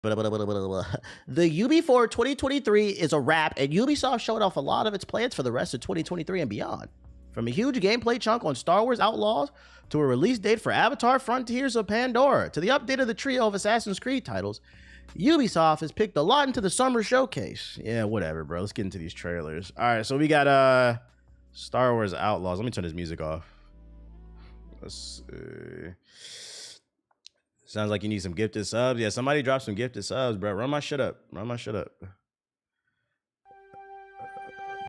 The Ubisoft 2023 is a wrap, and Ubisoft showed off a lot of its plans for the rest of 2023 and beyond. From a huge gameplay chunk on Star Wars Outlaws, to a release date for Avatar Frontiers of Pandora, to the update of the trio of Assassin's Creed titles, Ubisoft has picked a lot into the summer showcase. Yeah, whatever, bro. Let's get into these trailers. All right, so we got Star Wars Outlaws. Let me turn this music off. Let's see. Sounds like you need some gifted subs. Yeah, somebody drop some gifted subs, bro. Run my shit up. Run my shit up.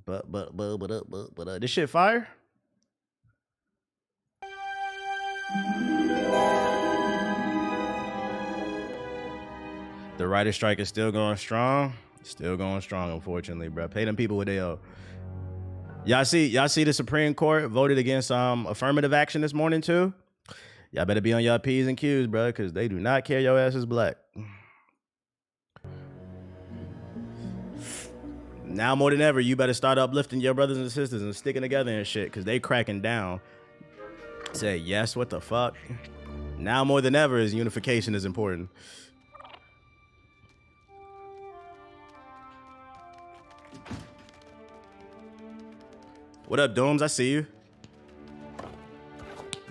But this shit fire? The writer strike is still going strong. Still going strong, unfortunately, bro. Pay them people what they owe. Y'all see the Supreme Court voted against affirmative action this morning too? Y'all better be on y'all P's and Q's, bro, because they do not care your ass is black. Now more than ever, you better start uplifting your brothers and sisters and sticking together and shit, because they cracking down. Say, yes, what the fuck? Now more than ever, is unification is important. What up, Dooms? I see you.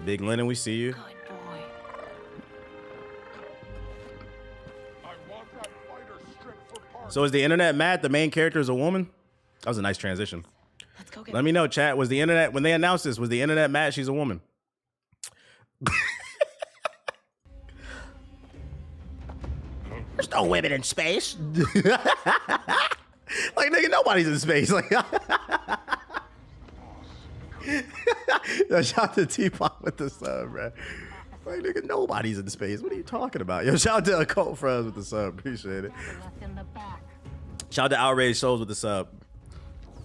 Big Lennon, we see you. So is the internet mad the main character is a woman? That was a nice transition. Let's go get Let me know, chat. Was the internet, when they announced this, was the internet mad she's a woman? There's no women in space. Like, nigga, nobody's in space. Like, yo, shout out to T-Pop with the sub, bro. Like, nigga, nobody's in space. What are you talking about? Yo, shout out to Occult Fuzz with the sub. Appreciate it. Shout out to Outrage Souls with the sub.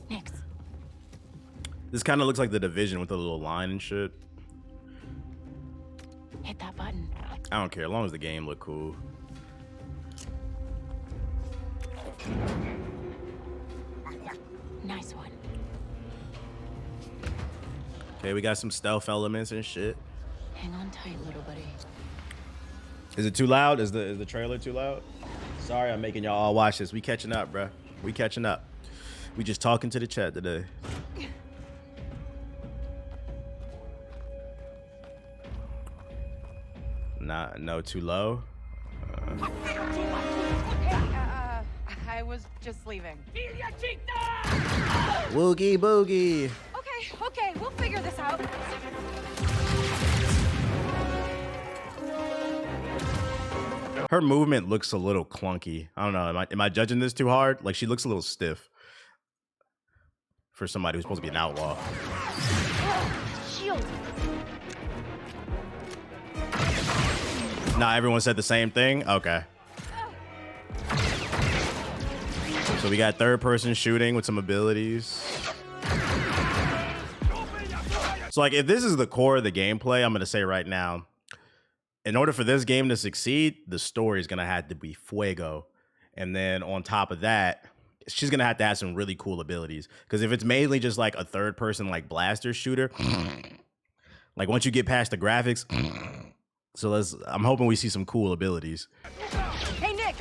Next. This kind of looks like The Division with a little line and shit. Hit that button. I don't care, as long as the game look cool. Nice one. Okay, we got some stealth elements and shit. Hang on tight, little buddy. Is it too loud? Is the trailer too loud? Sorry, I'm making y'all all watch this. We catching up, bruh. We catching up. We just talking to the chat today. No, too low. I was just leaving. Woogie boogie. Okay, we'll figure this out. Her movement looks a little clunky. I don't know. Am I judging this too hard? Like, she looks a little stiff for somebody who's supposed to be an outlaw. Shield. Nah, everyone said the same thing? Okay. So we got third-person shooting with some abilities. So, like, if this is the core of the gameplay, I'm going to say right now, in order for this game to succeed, the story is going to have to be fuego. And then on top of that, she's going to have some really cool abilities. Because if it's mainly just like a third-person, like, blaster shooter, like, once you get past the graphics, so I'm hoping we see some cool abilities. Hey, Nick!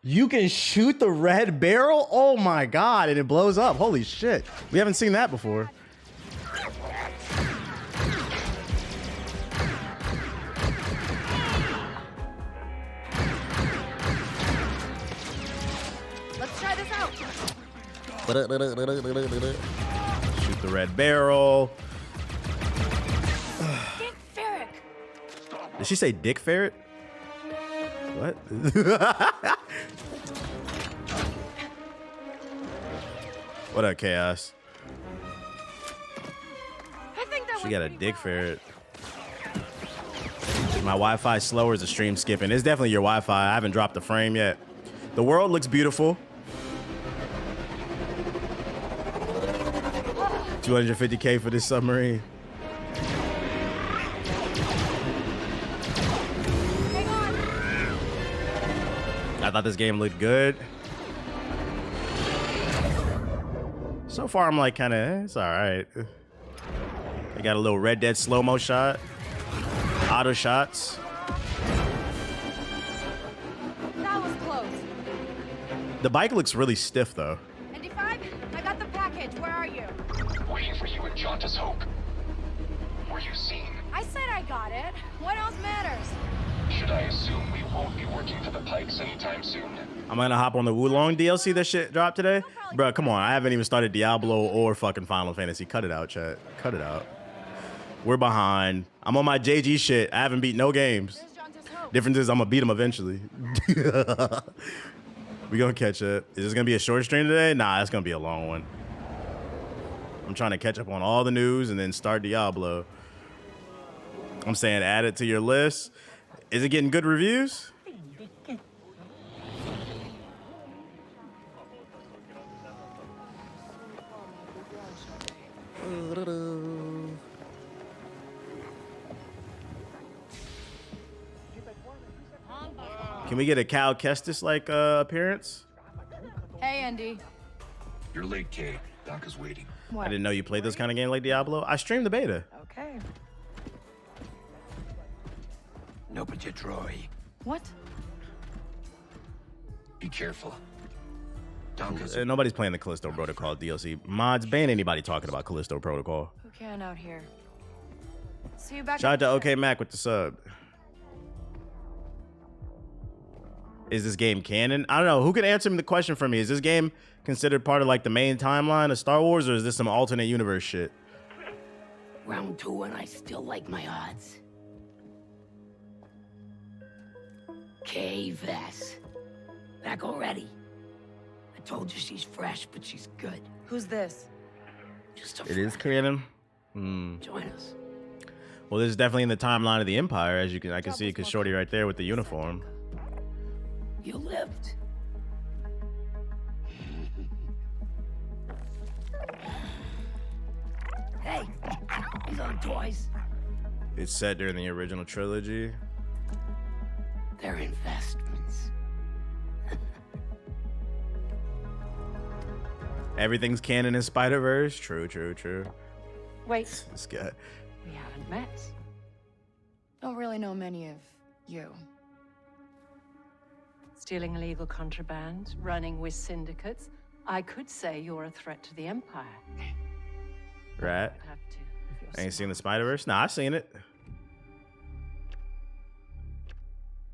You can shoot the red barrel? Oh my god, and it blows up. Holy shit. We haven't seen that before. Let's try this out. Shoot the red barrel. Dick Ferrick. Did she say Dick Ferret? What? What up, Chaos? I think that She got a Dick Ferret. My Wi-Fi slower is the stream skipping. It's definitely your Wi-Fi. I haven't dropped the frame yet. The world looks beautiful. 250K for this submarine. Hang on. I thought this game looked good. So far, I'm like kind of, it's all right. They got a little Red Dead slow-mo shot. Auto shots. That was close. The bike looks really stiff though. ND5, I got the package. Where are you? Waiting for you in Jauntus Hope. Were you seen? I said I got it. What else matters? Should I assume we won't be working for the Pikes anytime soon? I'm gonna hop on the Wulong DLC that shit dropped today. Bro, come on. I haven't even started Diablo or fucking Final Fantasy. Cut it out, chat. Cut it out. We're behind. I'm on my JG shit. I haven't beat no games. There's Jauntus Hope. Difference is I'm gonna beat them eventually. We gonna catch up. Is this gonna be a short stream today? Nah, it's gonna be a long one. I'm trying to catch up on all the news and then start Diablo. I'm saying add it to your list. Is it getting good reviews? Can we get a Cal Kestis like appearance? Hey, Andy. You're late, Kay. Donka's waiting. What? I didn't know you played this kind of game like Diablo. I streamed the beta. Okay. No, but you, Troy. What? Be careful. Donka's. Nobody's playing the Callisto Protocol DLC. Mods ban anybody talking about Callisto Protocol. Who can out here? See you back. Shout out to at the OK Mac with the sub. Is this game canon? I don't know. Who can answer me the question for me? Is this game considered part of like the main timeline of Star Wars, or is this some alternate universe shit? Round 2 and I still like my odds. Kay Vess. Back already. I told you she's fresh, but she's good. Who's this? Just a It is friend. canon. Join us. Well, this is definitely in the timeline of the Empire, as I can see, because Shorty right there with the uniform. You lived. Hey, these aren't toys. It's set during the original trilogy. They're investments. Everything's canon in Spider-Verse. True, true, true. Wait. This guy. We haven't met. Don't really know many of you. Stealing illegal contraband, running with syndicates. I could say you're a threat to the Empire. Right. I'd have to, if you're Ain't seen the smart. Spider-Verse? Nah, I seen it.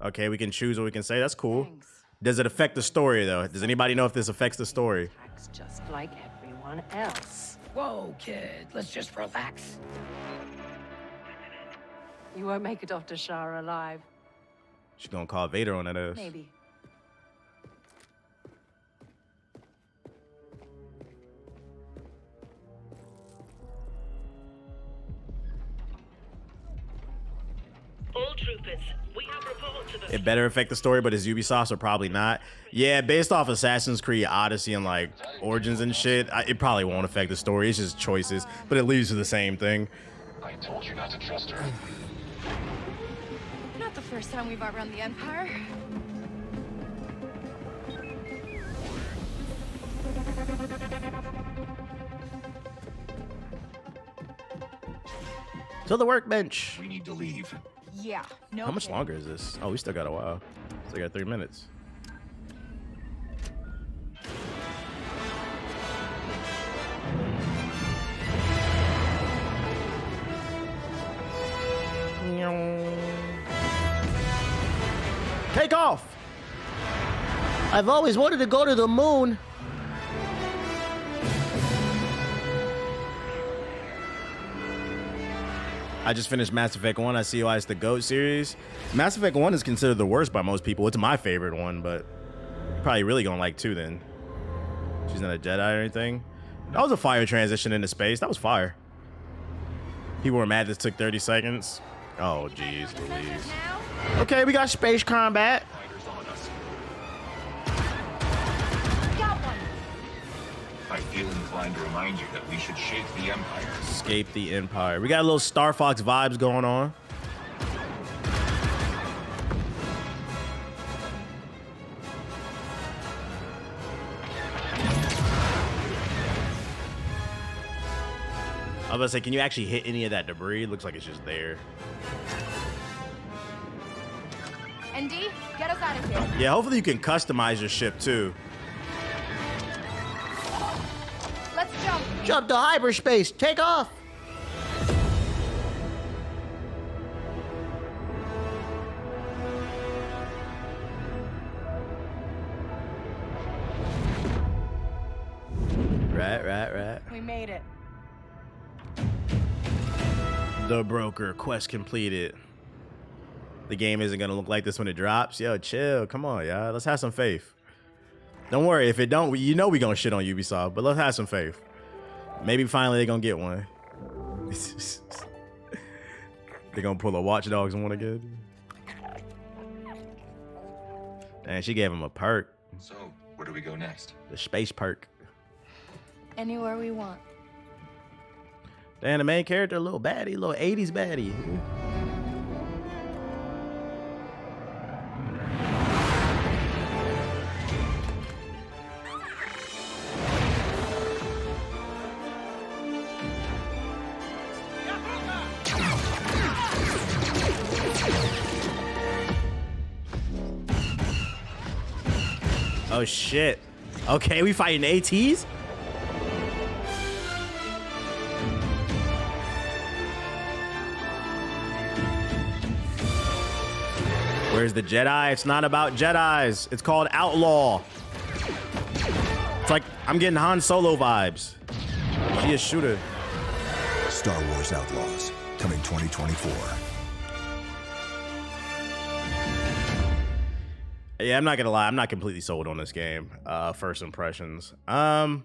Okay, we can choose what we can say. That's cool. Thanks. Does it affect the story, though? Does anybody know if this affects the story? Acts just like everyone else. Whoa, kid, let's just relax. You won't make it off to Shara alive. She's gonna call Vader on that ass. Maybe. All troopers, we have report to the It better affect the story, but as Ubisoft, or probably not. Yeah, based off Assassin's Creed Odyssey and like Origins and shit, it probably won't affect the story. It's just choices, but it leads to the same thing. I told you not to trust her. Not the first time we've outrun the Empire. To the workbench. We need to leave. Yeah. No. How much kidding. longer is this? Oh, we still got a while. Still got 3 minutes. Take off! I've always wanted to go to the moon. I just finished Mass Effect 1. I see why it's the GOAT series. Mass Effect 1 is considered the worst by most people. It's my favorite one, but you're probably really gonna like 2 then. She's not a Jedi or anything. That was a fire transition into space. That was fire. People were mad this took 30 seconds. Oh, jeez, Louise. Now? Okay, we got space combat. Fighters on us. Got one. I feel inclined to remind you that we should shake the Empire. Escape the Empire. We got a little Star Fox vibes going on. I was about to say, can you actually hit any of that debris? It looks like it's just there. ND, get us out of here. Yeah, hopefully you can customize your ship too. Let's jump. Jump to hyperspace. Take off. Right. We made it. The broker quest completed. The game isn't gonna look like this when it drops. Yo, chill. Come on, y'all. Let's have some faith. Don't worry. If it don't, you know we gonna shit on Ubisoft, but let's have some faith. Maybe finally they gonna get one. They gonna pull a Watch Dogs one again. And she gave him a perk. So, where do we go next? The space perk. Anywhere we want. Damn, the main character, a little baddie, little 80s baddie. Oh shit. Okay, we fighting ATs? Where's the Jedi? It's not about Jedis. It's called Outlaw. It's like I'm getting Han Solo vibes. She a shooter. Star Wars Outlaws, coming 2024. Yeah, I'm not gonna lie. I'm not completely sold on this game. First impressions. I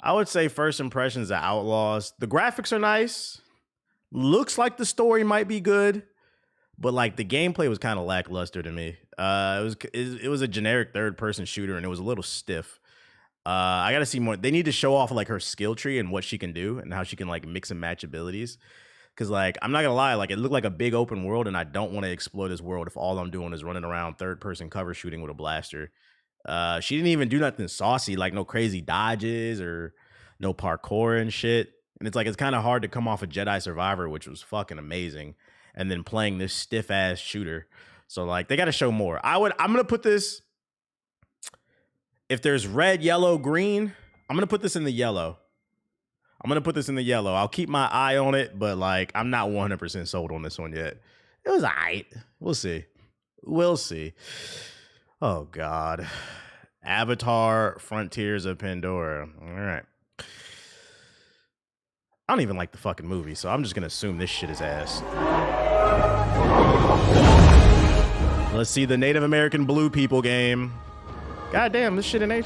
would say first impressions of Outlaws. The graphics are nice. Looks like the story might be good, but like the gameplay was kind of lackluster to me. It was a generic third person shooter, and it was a little stiff. I gotta see more. They need to show off like her skill tree and what she can do and how she can like mix and match abilities. Cause like I'm not gonna lie, like it looked like a big open world, and I don't want to explore this world if all I'm doing is running around third person cover shooting with a blaster. She didn't even do nothing saucy, like no crazy dodges or no parkour and shit. And it's like it's kind of hard to come off a Jedi Survivor, which was fucking amazing, and then playing this stiff ass shooter. So like they got to show more. I'm gonna put this. If there's red, yellow, green, I'm gonna put this in the yellow. I'll keep my eye on it, but like I'm not 100% sold on this one yet. It was alright. We'll see. Oh God. Avatar: Frontiers of Pandora. All right. I don't even like the fucking movie, so I'm just gonna assume this shit is ass. Let's see the Native American Blue People game. God damn, this shit in H.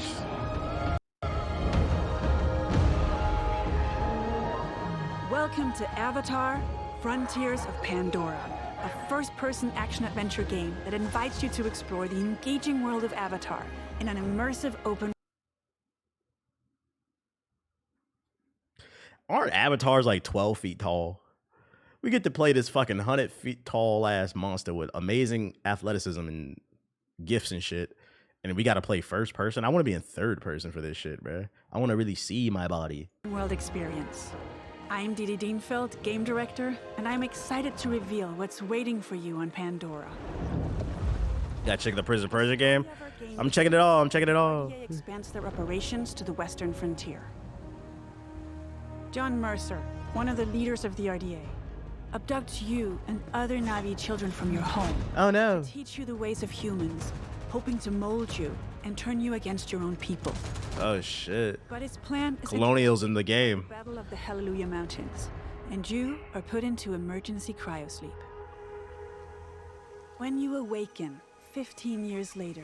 Welcome to Avatar: Frontiers of Pandora, a first-person action-adventure game that invites you to explore the engaging world of Avatar in an immersive open... Aren't avatars like 12 feet tall? We get to play this fucking 100 feet tall ass monster with amazing athleticism and gifts and shit. And we got to play first person. I want to be in third person for this shit, bro. I want to really see my body. World experience. I'm Didi Dienfeld, game director, and I'm excited to reveal what's waiting for you on Pandora. Gotta check the Prince of Persia game. I'm checking it all. RDA expands their operations to the western frontier. John Mercer, one of the leaders of the RDA, abducts you and other Na'vi children from your home. Oh no. To teach you the ways of humans, hoping to mold you and turn you against your own people. Oh shit. But his plan is Colonials in the game. Battle of the Hallelujah Mountains, and you are put into emergency cryosleep. When you awaken 15 years later,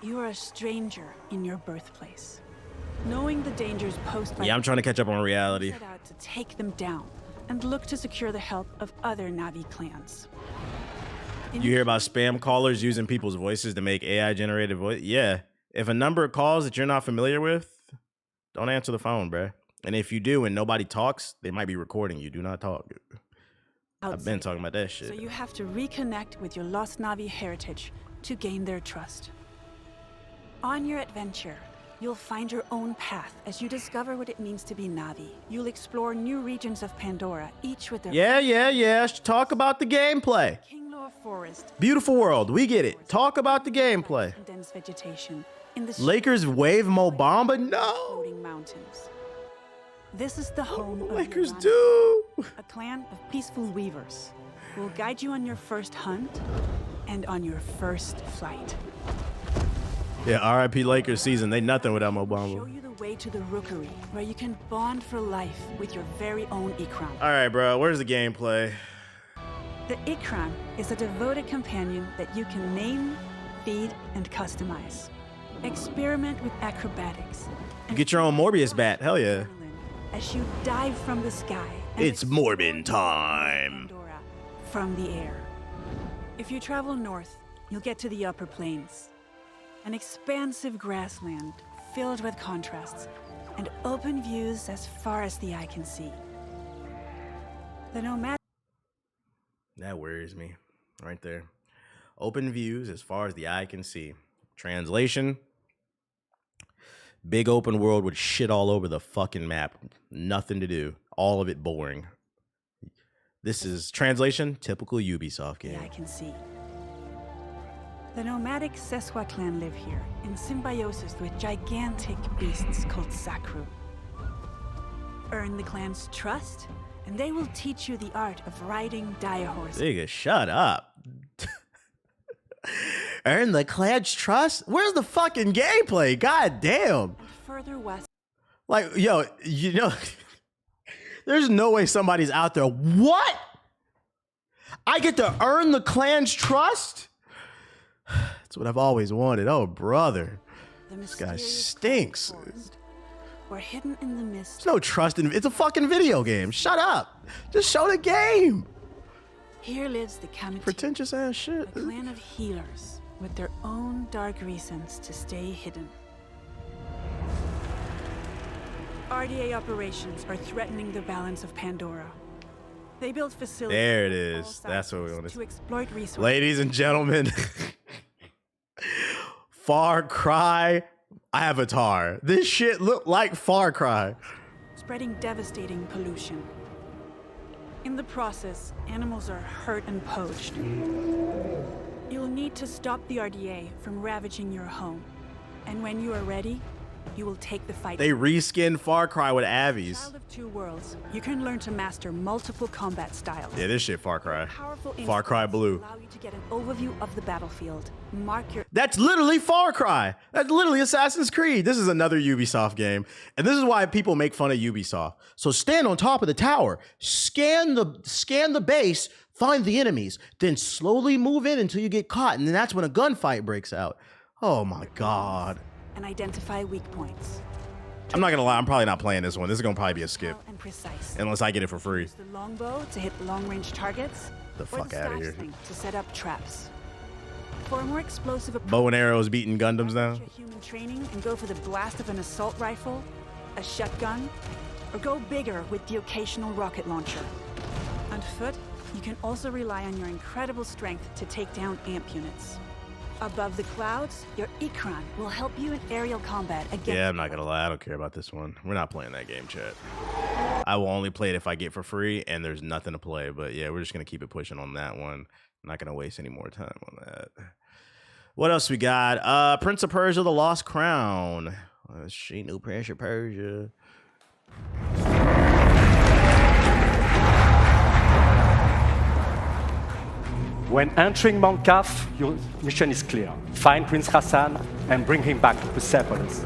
you are a stranger in your birthplace. Knowing the dangers posed by... Yeah, I'm trying to catch up on reality. Set out to take them down and look to secure the help of other Na'vi clans. You hear about spam callers using people's voices to make AI-generated voice? Yeah. If a number of calls that you're not familiar with, don't answer the phone, bruh. And if you do and nobody talks, they might be recording you. Do not talk. I've been talking about that shit. So you have to reconnect with your lost Na'vi heritage to gain their trust. On your adventure, you'll find your own path as you discover what it means to be Na'vi. You'll explore new regions of Pandora, each with their... Yeah. Talk about the gameplay. King Lor raw forest. Beautiful world. We get it. Talk about the gameplay. And dense vegetation. In the Lakers wave Mo Bamba? No. floating mountains. This is the home of Lakers Yolanda, do. a clan of peaceful weavers who will guide you on your first hunt and on your first flight. Yeah, RIP Lakers season. They nothing without Mo Show Bamba. you the way to the rookery, where you can bond for life with your very own Ikram. All right, bro. Where's the gameplay? The Ikram is a devoted companion that you can name, feed, and customize. Experiment with acrobatics. and Get your own Morbius bat. Hell yeah. as you dive from the sky. and It's explore Morbin time. Pandora from the air. If you travel north, you'll get to the upper plains. An expansive grassland filled with contrasts and open views as far as the eye can see. The nomadic That worries me right there. Open views as far as the eye can see. Translation: big open world with shit all over the fucking map. Nothing to do. All of it boring. This is translation: typical Ubisoft the game. eye can see. The nomadic Seswa clan live here in symbiosis with gigantic beasts called Sakru. Earn the clan's trust, and they will teach you the art of riding dire horses. Nigga, shut up. Earn the clan's trust? Where's the fucking gameplay? God damn. Further west, Like, yo, you know, there's no way somebody's out there. What? I get to earn the clan's trust? That's what I've always wanted. Oh, brother. the This guy mysterious stinks. forest, where hidden in the mist, There's no trust in it. It's a fucking video game. Shut up. Just show the game. here lives the Kamiti, Pretentious ass a shit. clan of healers with their own dark reasons to stay hidden. RDA operations are threatening the balance of Pandora. They build facilities. There it on all is. That's what we sides want to exploit resources. Ladies and gentlemen, Far Cry Avatar. This shit looked like Far Cry. Spreading devastating pollution. In the process, animals are hurt and poached. You'll need to stop the RDA from ravaging your home. And when you are ready, you will take the fight. They reskinned Far Cry with Avies. Child of Two Worlds, you can learn to master multiple combat styles. Yeah, this shit Far Cry. Powerful Far Cry instruments Blue. allow you to get an overview of the battlefield. Mark your That's literally Far Cry. That's literally Assassin's Creed. This is another Ubisoft game. And this is why people make fun of Ubisoft. So stand on top of the tower, scan the base, find the enemies, then slowly move in until you get caught, and then that's when a gunfight breaks out. Oh my god. and identify weak points. I'm not gonna lie, I'm probably not playing this one. This is gonna probably be a skip. And precise. Unless I get it for free. Use the longbow to hit long-range targets. The or fuck the outta staff here. sling to set up traps. For a more explosive approach, Bow and arrows beating Gundams now. your human training and go for the blast of an assault rifle, a shotgun, or go bigger with the occasional rocket launcher. On foot, you can also rely on your incredible strength to take down amp units. Above the clouds, your Ikran will help you in aerial combat against. Yeah, I'm not gonna lie, I don't care about this one. We're not playing that game, chat. I will only play it if I get for free and there's nothing to play. But yeah, we're just gonna keep it pushing on that one. I'm not gonna waste any more time on that. What else we got? Prince of Persia: The Lost Crown. She knew Prince of Persia. When entering Mount Kaf, your mission is clear. Find Prince Hassan and bring him back to Persepolis.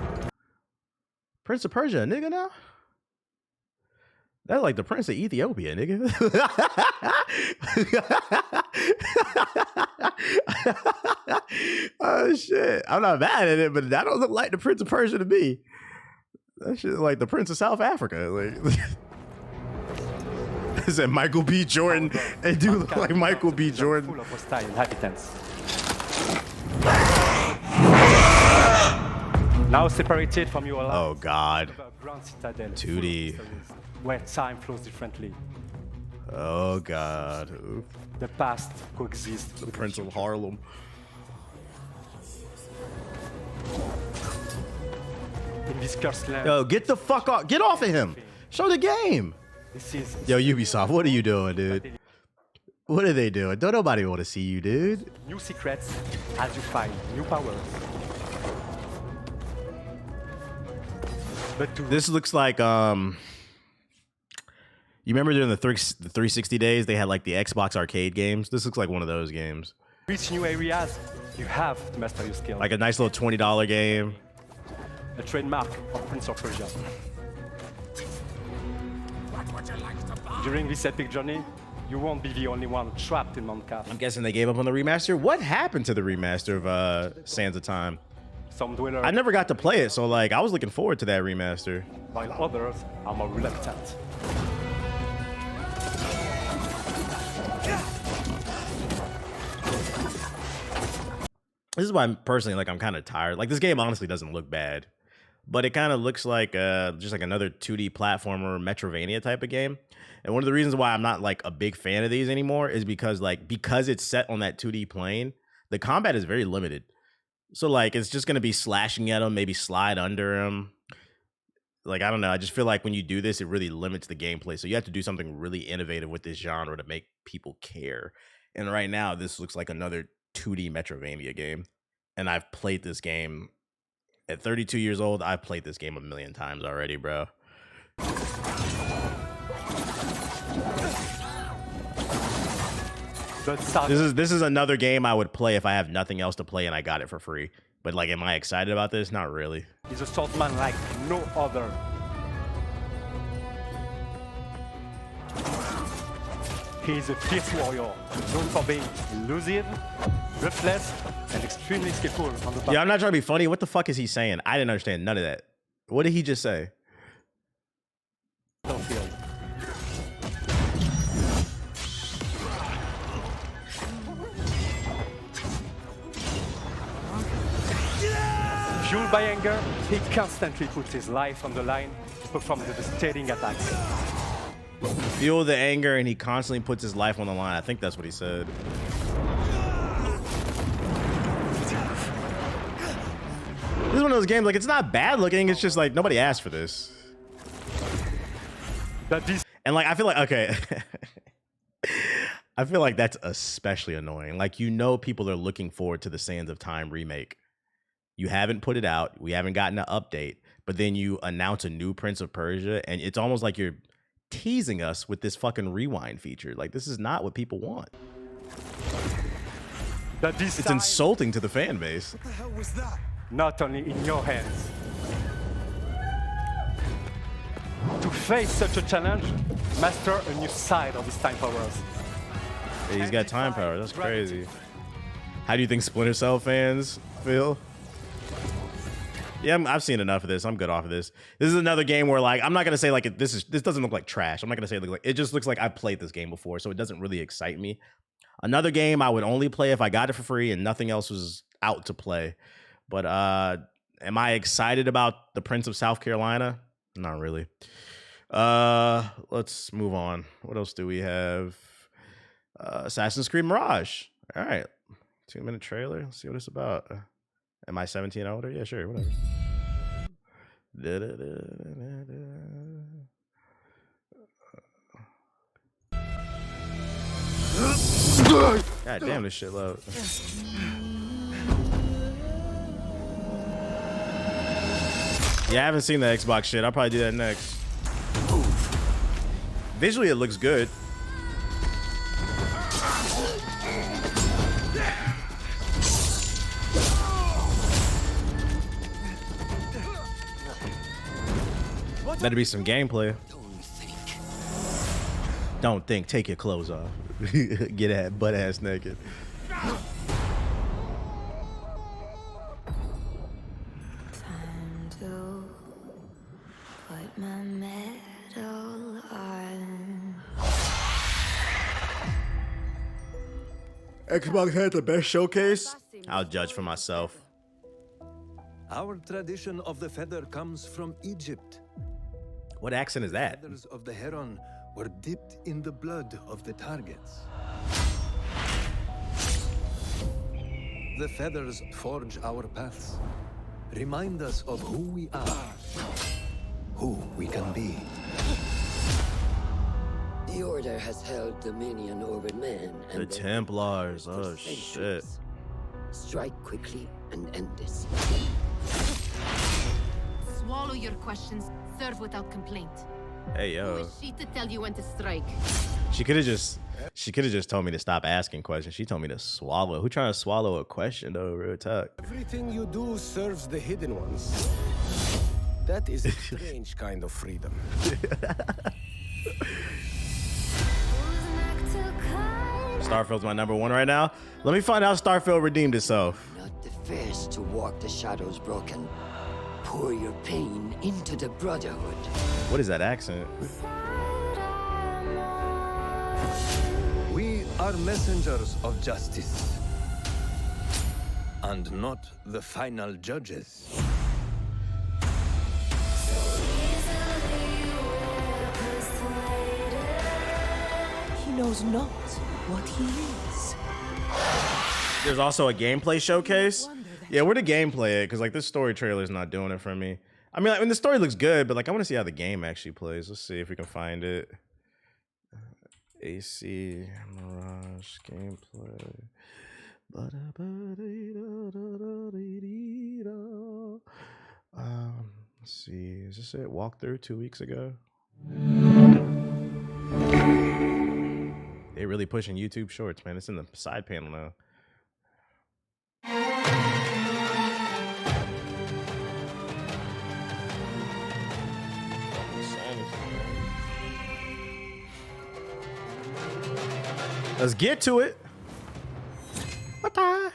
Prince of Persia, nigga, now? That's like the Prince of Ethiopia, nigga. Oh, shit. I'm not mad at it, but that don't look like the Prince of Persia to me. That shit like the Prince of South Africa. Like, is that Michael B. Jordan? They do look like Michael B. Jordan. Full of hostile inhabitants. Now separated from your life. Oh, God. Grand citadel. 2D. Where time flows differently. Oh, God. Oof. The past coexists The with Prince of Harlem. in this cursed land. Yo, get the fuck off. Get off of him. Show the game. This is Yo, Ubisoft, what are you doing, dude? What are they doing? Don't nobody want to see you, dude. New secrets as you find new powers. But to This looks like you remember during the 360 days they had like the Xbox arcade games? This looks like one of those games. reach new areas, you have to master your skills. Like a nice little $20 game. A trademark of Prince of Persia. During this epic journey, you won't be the only one trapped in Moncaf. I'm guessing they gave up on the remaster. What happened to the remaster of Sands of Time? Some dwellers, I never got to play it, so like I was looking forward to that remaster. while others are more reluctant. This is why I'm personally like I'm kind of tired. Like this game honestly doesn't look bad, but it kind of looks like just like another 2D platformer Metrovania type of game. And one of the reasons why I'm not like a big fan of these anymore is because it's set on that 2D plane, the combat is very limited. So like it's just gonna be slashing at them, maybe slide under them. Like I don't know. I just feel like when you do this, it really limits the gameplay. So you have to do something really innovative with this genre to make people care. And right now, this looks like another 2D Metrovania game. And I've played this game at 32 years old. I've played this game a million times already, bro. This is another game I would play if I have nothing else to play and I got it for free. But like, am I excited about this? Not really. He's a swordsman like no other. He's a fierce warrior, known for being elusive, ruthless, and extremely skillful on the battlefield. Yeah, I'm not trying to be funny. What the fuck is he saying? I didn't understand none of that. What did he just say? Fueled by anger, he constantly puts his life on the line to perform the devastating attacks. Fuel the anger and he constantly puts his life on the line. I think that's what he said. This is one of those games, like, it's not bad looking. It's just like nobody asked for this. And like, I feel like, okay. I feel like that's especially annoying. Like, you know, people are looking forward to the Sands of Time remake. You haven't put it out. We haven't gotten an update, but then you announce a new Prince of Persia and it's almost like you're teasing us with this fucking rewind feature. Like, this is not what people want. It's insulting to the fan base. What the hell was that? Not only in your hands. To face such a challenge, master a new side of his time powers. Yeah, he's got time power. That's crazy. How do you think Splinter Cell fans feel? Yeah, I've seen enough of this. I'm good off of this. This is another game where, like, I'm not gonna say like this doesn't look like trash. I'm not gonna say it just looks like I've played this game before, so it doesn't really excite me. Another game I would only play if I got it for free and nothing else was out to play. But am I excited about the Prince of South Carolina? Not really. Let's move on. What else do we have? Assassin's Creed Mirage. All right, 2-minute trailer. Let's see what it's about. Am I 17 older? Yeah, sure, whatever. God damn, this shit low. Yeah, I haven't seen the Xbox shit. I'll probably do that next. Visually, it looks good. Better be some gameplay. Don't think. Take your clothes off. Get that butt ass naked. Time to put my medal on. Xbox had the best showcase. I'll judge for myself. Our tradition of the feather comes from Egypt. What accent is that? The feathers of the heron were dipped in the blood of the targets. The feathers forge our paths, remind us of who we are, who we can be. The Order has held dominion over men and The their Templars. for Oh shit. centuries. Strike quickly and end this. Swallow your questions. Serve without complaint. Hey Who yo. is she to tell you when to strike? She could have just told me to stop asking questions. She told me to swallow. Who trying to swallow a question though, real talk? Everything you do serves the hidden ones. That is a strange kind of freedom. Starfield's my number 1 right now. Let me find out Starfield redeemed itself. Not the first to walk the shadows broken. Pour your pain into the Brotherhood. What is that accent? We are messengers of justice. And not the final judges. He knows not what he is. There's also a gameplay showcase. Yeah, where the gameplay at? Because like this story trailer is not doing it for me. I mean, the story looks good, but like I want to see how the game actually plays. Let's see if we can find it. AC Mirage gameplay. Let's see. Is this it? Walkthrough 2 weeks ago. They're really pushing YouTube Shorts, man. It's in the side panel now. Let's get to it. What the?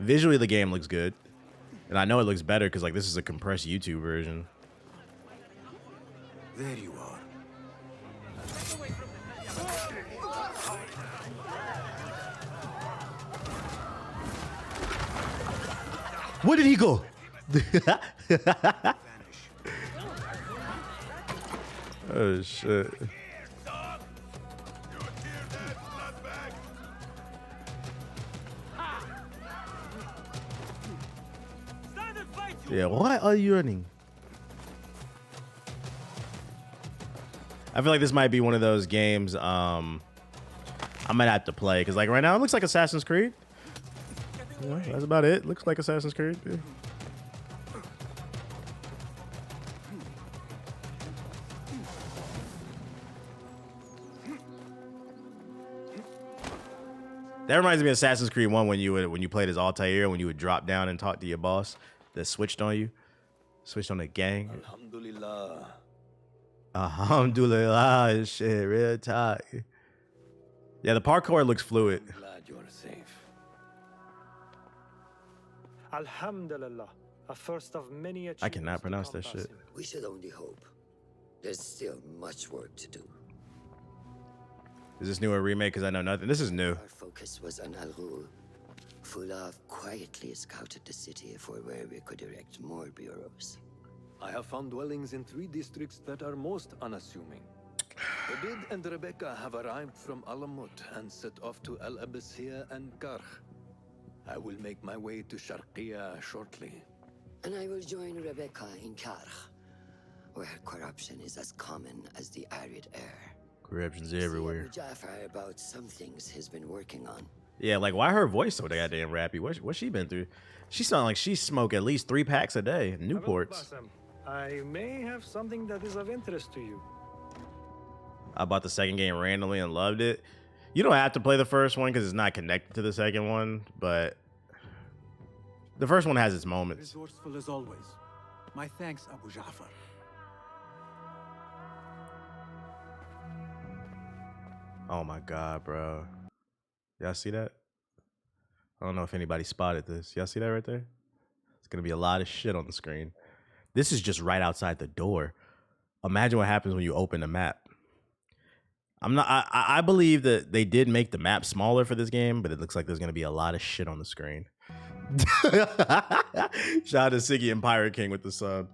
Visually, the game looks good. And I know it looks better because like this is a compressed YouTube version. There you are. Where did he go? Oh shit. Yeah, why are you running? I feel like this might be one of those games I might have to play because like right now it looks like Assassin's Creed. Yeah, that's about it. Looks like Assassin's Creed. Yeah. That reminds me of Assassin's Creed 1 when you played as Altair, when you would drop down and talk to your boss that switched on you. Switched on the gang. Alhamdulillah. Alhamdulillah, shit, real tight. Yeah, the parkour looks fluid. I'm glad you are safe. Alhamdulillah, a first of many achievements. I cannot pronounce that shit. We should only hope. There's still much work to do. Is this new a remake? Because I know nothing. This is new. Our focus was on Al Ghul. Fulav quietly scouted the city for where we could erect more bureaus. I have found dwellings in 3 districts that are most unassuming. Abid and Rebecca have arrived from Alamut and set off to Al Abbasiyah and Karh. I will make my way to Sharqiya shortly. And I will join Rebecca in Karh, where corruption is as common as the arid air. Corruption's everywhere. See Abu Ja'far about some things he's been working on. Yeah, like why her voice so goddamn rappy? What's she been through? She sound like she smoke at least 3 packs a day. Newports. I may have something that is of interest to you. I bought the second game randomly and loved it. You don't have to play the first one because it's not connected to the second one, but the first one has its moments. Resourceful as always. My thanks, Abu Ja'far. Oh my god, bro. Y'all see that? I don't know if anybody spotted this. Y'all see that right there? It's gonna be a lot of shit on the screen. This is just right outside the door. Imagine what happens when you open the map. I believe that they did make the map smaller for this game, but it looks like there's gonna be a lot of shit on the screen. Shout out to Siggy and Pirate King with the sub.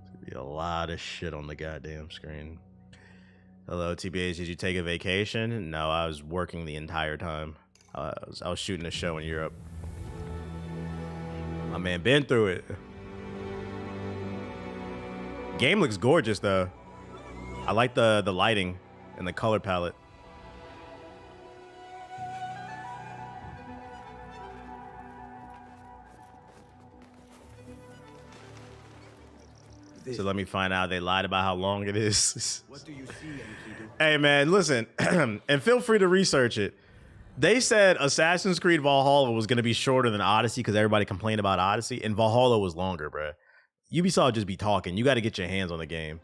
There's gonna be a lot of shit on the goddamn screen. Hello, TBH. Did you take a vacation? No, I was working the entire time. I was shooting a show in Europe. My man been through it. Game looks gorgeous though. I like the lighting and the color palette. So let me find out they lied about how long it is. What do you see, Enkidu? Hey man, listen, and feel free to research it. They said Assassin's Creed Valhalla was going to be shorter than Odyssey because everybody complained about Odyssey, and Valhalla was longer, bruh. Ubisoft just be talking. You got to get your hands on the game.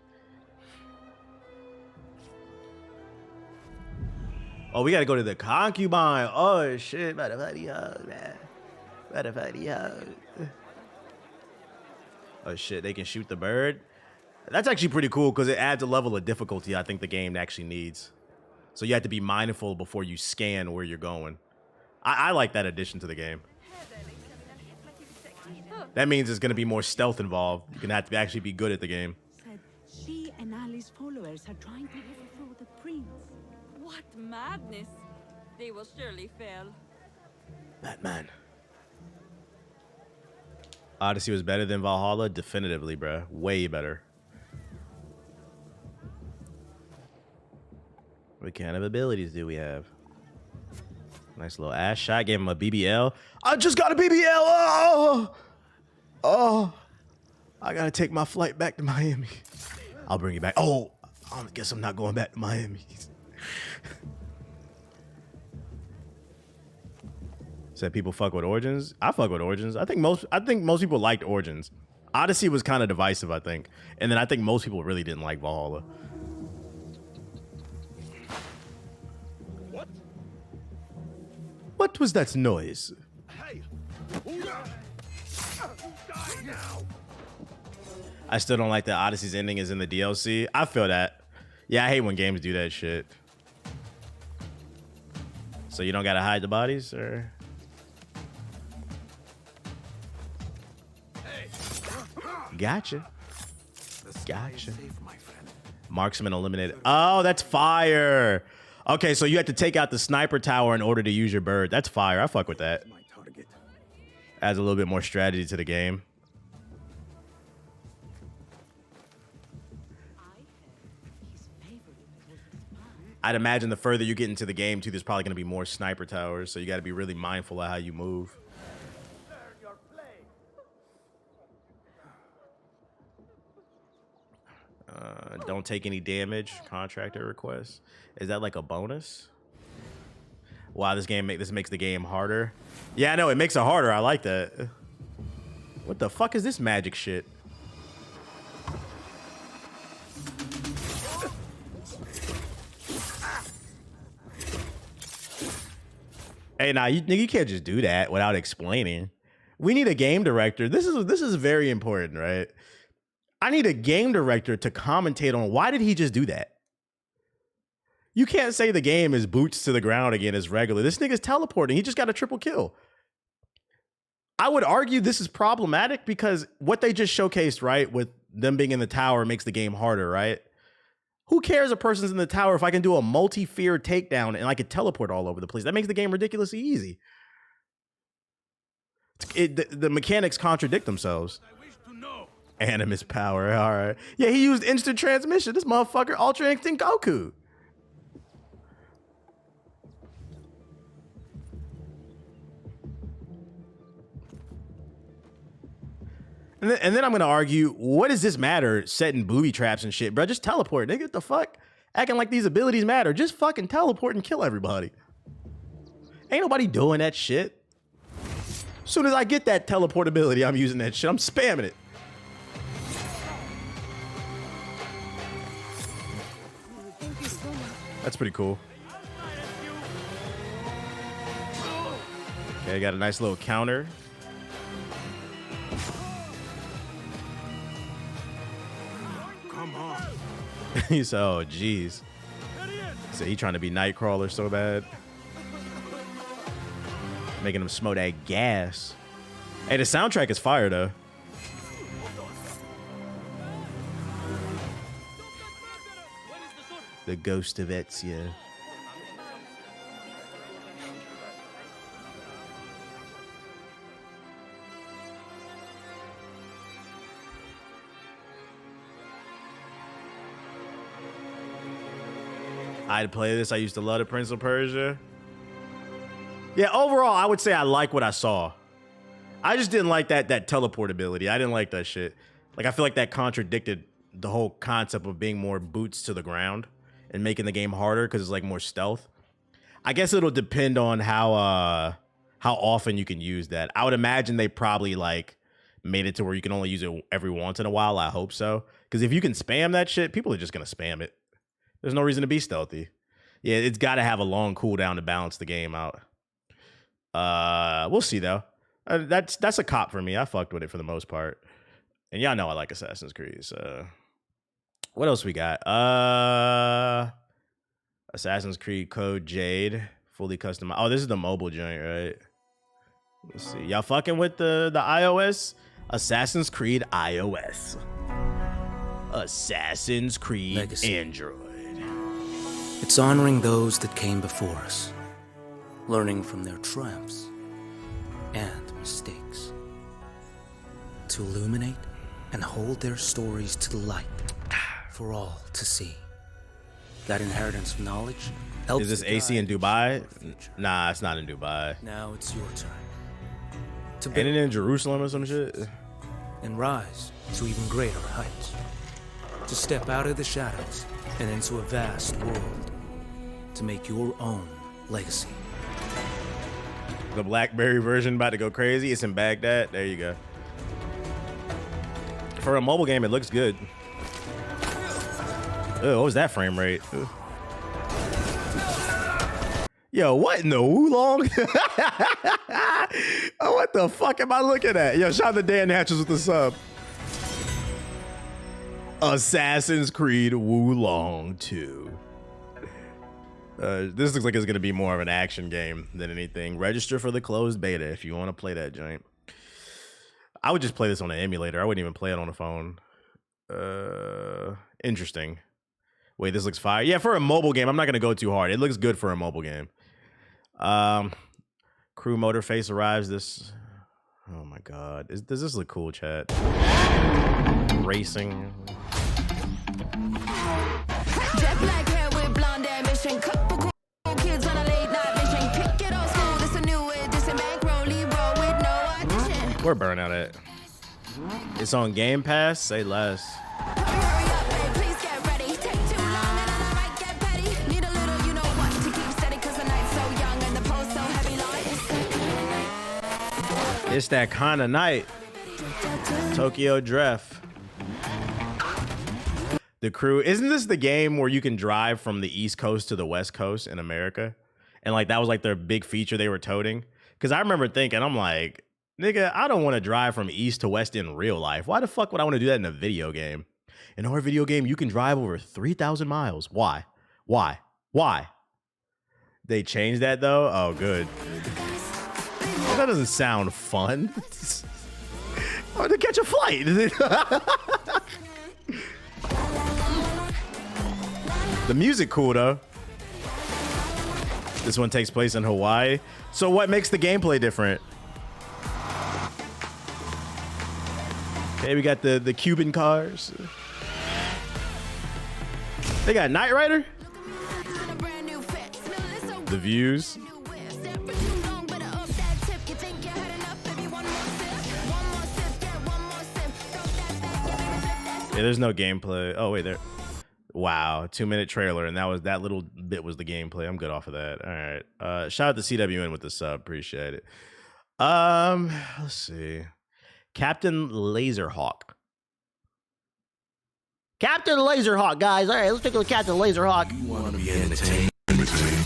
Oh, we got to go to the concubine. Oh, shit. Oh, shit. They can shoot the bird. That's actually pretty cool because it adds a level of difficulty I think the game actually needs. So you have to be mindful before you scan where you're going. I like that addition to the game. That means there's going to be more stealth involved. You're going to have to actually be good at the game. Said she and Ali's followers are trying to overthrow the prince. What madness! They will surely fail. Batman. Odyssey was better than Valhalla? Definitively, bruh. Way better. What kind of abilities do we have? Nice little ass shot. Gave him a BBL. I just got a BBL! Oh! Oh! I gotta take my flight back to Miami. I'll bring you back. Oh! I guess I'm not going back to Miami. Said people fuck with Origins. I fuck with Origins. I think most people liked Origins. Odyssey was kind of divisive, I think. And then I think most people really didn't like Valhalla. What was that noise? Hey. I still don't like that Odyssey's ending is in the DLC. I feel that. Yeah, I hate when games do that shit. So you don't gotta hide the bodies, or? Gotcha. Gotcha. Marksman eliminated. Oh, that's fire. Okay, so you have to take out the sniper tower in order to use your bird. That's fire. I fuck with that. Adds a little bit more strategy to the game. I'd imagine the further you get into the game, too, there's probably going to be more sniper towers, so you got to be really mindful of how you move. Don't take any damage. Contractor request. Is that like a bonus? Wow, this makes the game harder. Yeah, I know, it makes it harder. I like that. What the fuck is this magic shit? Hey, nah, you can't just do that without explaining. We need a game director. This is very important, right? I need a game director to commentate on why did he just do that? You can't say the game is boots to the ground again as regular. This nigga's teleporting. He just got a triple kill. I would argue this is problematic because what they just showcased, right, with them being in the tower makes the game harder, right? Who cares a person's in the tower if I can do a multi-fear takedown and I can teleport all over the place? That makes the game ridiculously easy. The mechanics contradict themselves. Animus power, all right. Yeah, he used instant transmission. This motherfucker Ultra Instinct Goku. And then I'm gonna argue, what does this matter? Setting booby traps and shit, bro. Just teleport, nigga. What the fuck? Acting like these abilities matter. Just fucking teleport and kill everybody. Ain't nobody doing that shit. As soon as I get that teleport ability, I'm using that shit. I'm spamming it. That's pretty cool. Okay, got a nice little counter. Come on. He said, oh, geez. So he trying to be Nightcrawler so bad. Making him smoke that gas. Hey, the soundtrack is fire, though. The Ghost of Ezio. I'd play this. I used to love the Prince of Persia. Yeah, overall, I would say I like what I saw. I just didn't like that teleportability. I didn't like that shit. Like, I feel like that contradicted the whole concept of being more boots to the ground and making the game harder because it's like more stealth. I guess it'll depend on how often you can use that. I would imagine they probably like made it to where you can only use it every once in a while. I hope so. Because if you can spam that shit, people are just going to spam it. There's no reason to be stealthy. Yeah, it's got to have a long cooldown to balance the game out. We'll see though. That's a cop for me. I fucked with it for the most part. And y'all know I like Assassin's Creed. So what else we got? Assassin's Creed Code Jade, fully customized. Oh, this is the mobile joint, right? Let's see. Y'all fucking with the iOS? Assassin's Creed iOS. Assassin's Creed Legacy. Android. It's honoring those that came before us, learning from their triumphs and mistakes, to illuminate and hold their stories to the light for all to see. That inheritance of knowledge helps. Is this AC in Dubai? Nah, it's not in Dubai. Now it's your turn to Ain't it in Jerusalem or some shit? and rise to even greater heights. To step out of the shadows and into a vast world. To make your own legacy. The BlackBerry version about to go crazy. It's in Baghdad. There you go. For a mobile game, it looks good. Oh, what was that frame rate? Ugh. Yo, what in the oolong? Oh, what the fuck am I looking at? Yo, shout out to Dan Hatches with the sub. Assassin's Creed Wulong 2. This looks like it's going to be more of an action game than anything. Register for the closed beta if you want to play that joint. I would just play this on an emulator. I wouldn't even play it on a phone. Interesting. Wait, this looks fire. Yeah, for a mobile game, I'm not going to go too hard. It looks good for a mobile game. Crew Motorface arrives this... Oh my god. Does this look cool, chat? Racing. Jet black hair with blonde ambition. Couple cool kids on a late night mission. Pick it old school, this a new edition. Bankroll, roll with no audition. Where Burnout at? It's on Game Pass? Say less. Hurry up, babe, please get ready. Take too long and I might get petty. Need a little, you know what, to keep steady. Cause the night's so young and the pulse so heavy like. It's that kind of night. Tokyo Drift. The Crew. Isn't this the game where you can drive from the East Coast to the West Coast in America? And like that was like their big feature they were toting. Because I remember thinking, I'm like, nigga, I don't want to drive from East to West in real life. Why the fuck would I want to do that in a video game? In our video game, you can drive over 3,000 miles. Why? Why? Why? They changed that though? Oh, good. Well, that doesn't sound fun. Oh, to catch a flight. The music cool though. This one takes place in Hawaii. So what makes the gameplay different? Okay, we got the Cuban cars. They got Knight Rider. The views. Yeah, there's no gameplay. Oh wait, there. Wow, 2-minute trailer, and that little bit was the gameplay. I'm good off of that. All right. Shout out to CWN with the sub. Appreciate it. Let's see. Captain Laserhawk. Captain Laserhawk, guys. All right, let's take a look at Captain Laserhawk. You want to be entertained?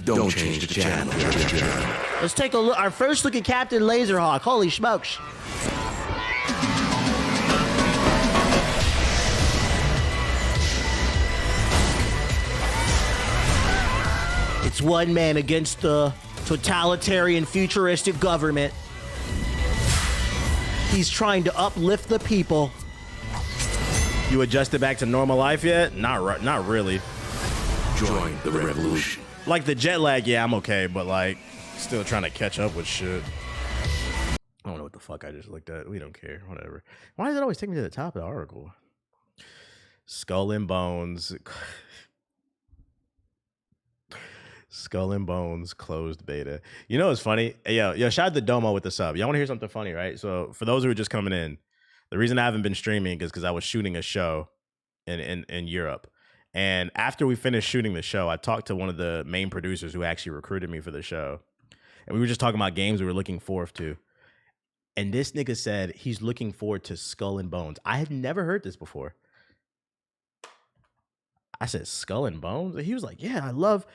Don't change the channel. Let's take a look. Our first look at Captain Laserhawk. Holy smokes. It's one man against the totalitarian futuristic government. He's trying to uplift the people. You adjusted back to normal life yet? Not really. Join the revolution. Like the jet lag, yeah, I'm okay, but like still trying to catch up with shit. I don't know what the fuck I just looked at. We don't care. Whatever. Why does it always take me to the top of the article? Skull and Bones. Skull and Bones closed beta. You know what's funny? Hey, yo, shout out to Domo with the sub. Y'all want to hear something funny, right? So for those who are just coming in, the reason I haven't been streaming is because I was shooting a show in Europe. And after we finished shooting the show, I talked to one of the main producers who actually recruited me for the show. And we were just talking about games we were looking forward to. And this nigga said he's looking forward to Skull and Bones. I had never heard this before. I said, Skull and Bones? And he was like, yeah, I love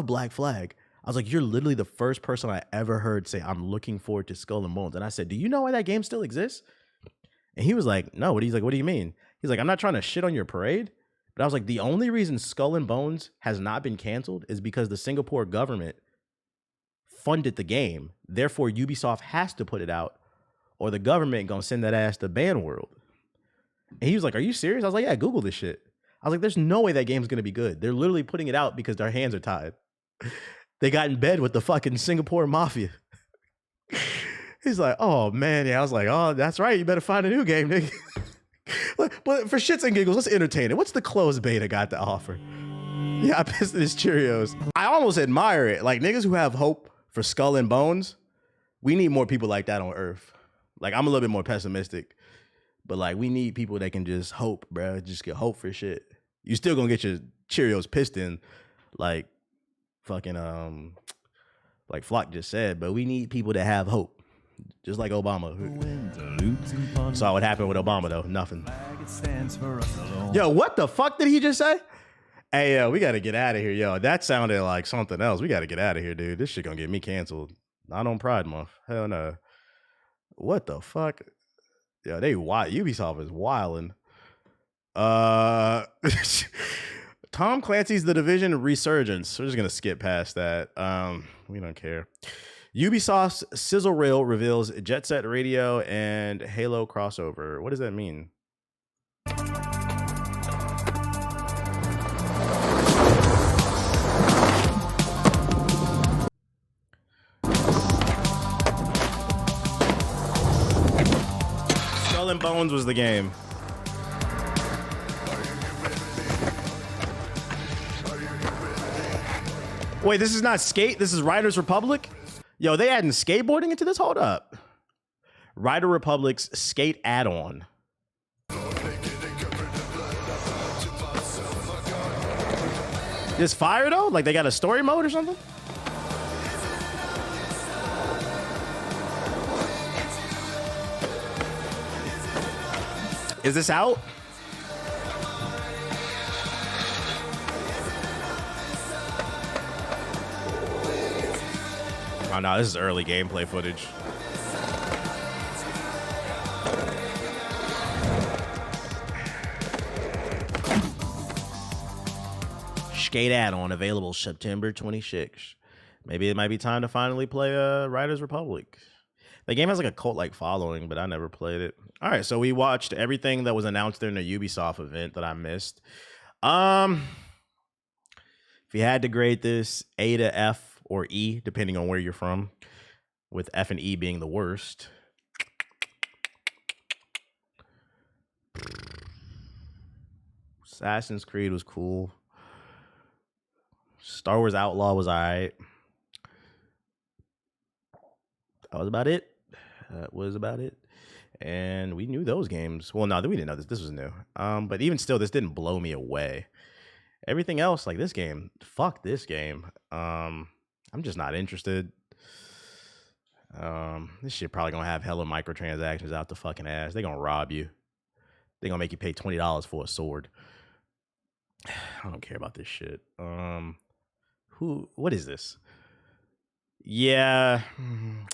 Black Flag. I was like, you're literally the first person I ever heard say, I'm looking forward to Skull and Bones. And I said, do you know why that game still exists? And he was like, no. He's like, what do you mean? He's like, I'm not trying to shit on your parade. But I was like, the only reason Skull and Bones has not been canceled is because the Singapore government funded the game. Therefore, Ubisoft has to put it out, or the government gonna send that ass to ban world. And he was like, are you serious? I was like, yeah, Google this shit. I was like, there's no way that game's gonna be good. They're literally putting it out because their hands are tied. They got in bed with the fucking Singapore mafia. He's like, oh man, yeah. I was like, oh, that's right. You better find a new game, nigga. But for shits and giggles, let's entertain it. What's the closed beta got to offer? Yeah, I pissed in his Cheerios. I almost admire it. Like niggas who have hope for Skull and Bones, we need more people like that on Earth. Like I'm a little bit more pessimistic, but like we need people that can just hope, bro. Just get hope for shit. You still gonna get your Cheerios pissed in, like fucking like Flock just said. But we need people that have hope. Just like Obama. Saw what happened with Obama, though. Nothing. Yo, what the fuck did he just say? Hey, yo, we got to get out of here, yo. That sounded like something else. We got to get out of here, dude. This shit gonna get me canceled. Not on Pride Month. Hell no. What the fuck? Yo, Ubisoft is wilding. Tom Clancy's The Division Resurgence. We're just gonna skip past that. We don't care. Ubisoft's Sizzle Reel reveals Jet Set Radio and Halo crossover. What does that mean? Skull and Bones was the game. Wait, this is not Skate? This is Riders Republic? Yo, they adding skateboarding into this? Hold up. Rider Republic's Skate add-on. This fire though? Like they got a story mode or something? Is this out? Oh no, this is early gameplay footage. Skate add-on available September 26th. Maybe it might be time to finally play Riders Republic. The game has like a cult-like following, but I never played it. All right, so we watched everything that was announced during the Ubisoft event that I missed. If you had to grade this A to F or E, depending on where you're from, with F and E being the worst. Assassin's Creed was cool. Star Wars Outlaw was all right. That was about it. And we knew those games. Well, no, we didn't know this. This was new. But even still, this didn't blow me away. Everything else, like this game, fuck this game. I'm just not interested. This shit probably gonna have hella microtransactions out the fucking ass. They gonna rob you. They gonna make you pay $20 for a sword. I don't care about this shit. What is this? Yeah, I'm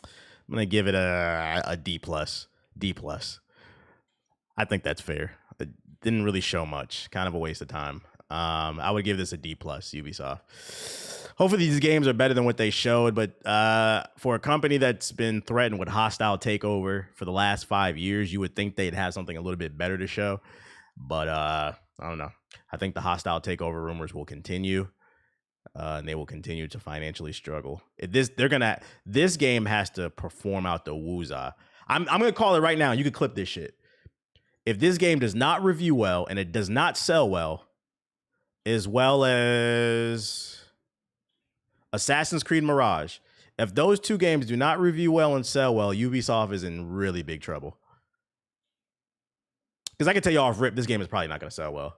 gonna give it a D plus. D plus. I think that's fair. It didn't really show much. Kind of a waste of time. I would give this a D plus, Ubisoft. Hopefully these games are better than what they showed, but for a company that's been threatened with hostile takeover for the last 5 years, you would think they'd have something a little bit better to show. But I don't know. I think the hostile takeover rumors will continue, and they will continue to financially struggle. This game has to perform out the woozah. I'm gonna call it right now. You can clip this shit. If this game does not review well and it does not sell well, as well as Assassin's Creed Mirage. If those two games do not review well and sell well, Ubisoft is in really big trouble. Because I can tell you off rip, this game is probably not going to sell well.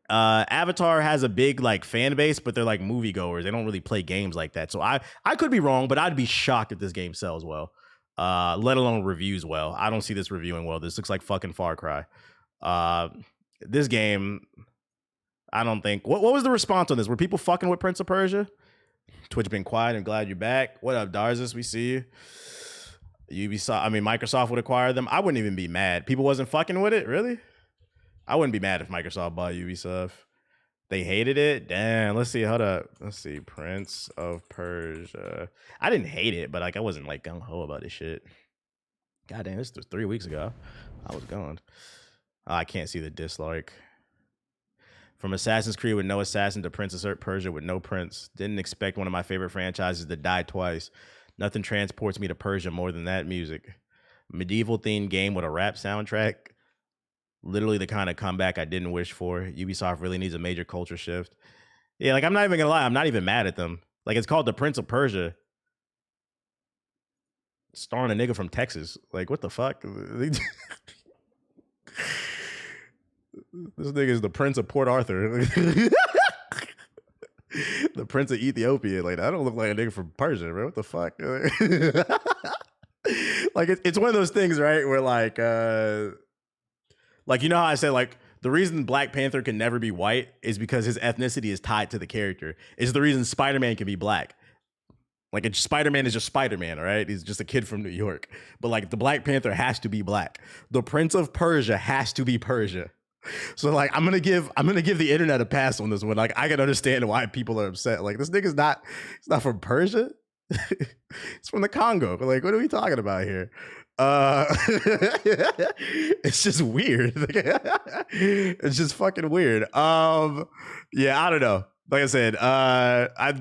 Avatar has a big like fan base, but they're like moviegoers. They don't really play games like that. So I could be wrong, but I'd be shocked if this game sells well, let alone reviews well. I don't see this reviewing well. This looks like fucking Far Cry. This game, I don't think. What was the response on this? Were people fucking with Prince of Persia? Twitch been quiet. I'm glad you're back. What up, Darzus? We see you. Microsoft would acquire them. I wouldn't even be mad. People wasn't fucking with it, really? I wouldn't be mad if Microsoft bought Ubisoft. They hated it? Damn, let's see. Hold up. Let's see. Prince of Persia. I didn't hate it, but like I wasn't like gung-ho about this shit. God damn, this was 3 weeks ago. I was gone. I can't see the dislike. From Assassin's Creed with no assassin to Prince of Persia with no prince. Didn't expect one of my favorite franchises to die twice. Nothing transports me to Persia more than that music. Medieval themed game with a rap soundtrack. Literally the kind of comeback I didn't wish for. Ubisoft really needs a major culture shift. Yeah, like I'm not even gonna lie, I'm not even mad at them. Like it's called The Prince of Persia. Starring a nigga from Texas. Like what the fuck? This nigga is the Prince of Port Arthur. The Prince of Ethiopia. Like, I don't look like a nigga from Persia, bro. What the fuck? Like, it's one of those things, right? Where like, you know how I said, like, the reason Black Panther can never be white is because his ethnicity is tied to the character. It's the reason Spider-Man can be black. Like, Spider-Man is just Spider-Man, all right? He's just a kid from New York. But, like, the Black Panther has to be black. The Prince of Persia has to be Persia. So like I'm gonna give the internet a pass on this one. Like I can understand why people are upset. Like this nigga's not from Persia. It's from the Congo. Like what are we talking about here? It's just weird. It's just fucking weird. Yeah, I don't know. Like I said,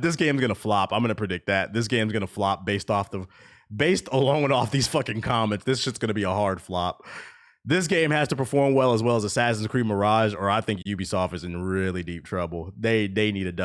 this game's gonna flop. I'm gonna predict that this game's gonna flop based alone off these fucking comments. This shit's gonna be a hard flop. This game has to perform well as Assassin's Creed Mirage, or I think Ubisoft is in really deep trouble. They need a dub.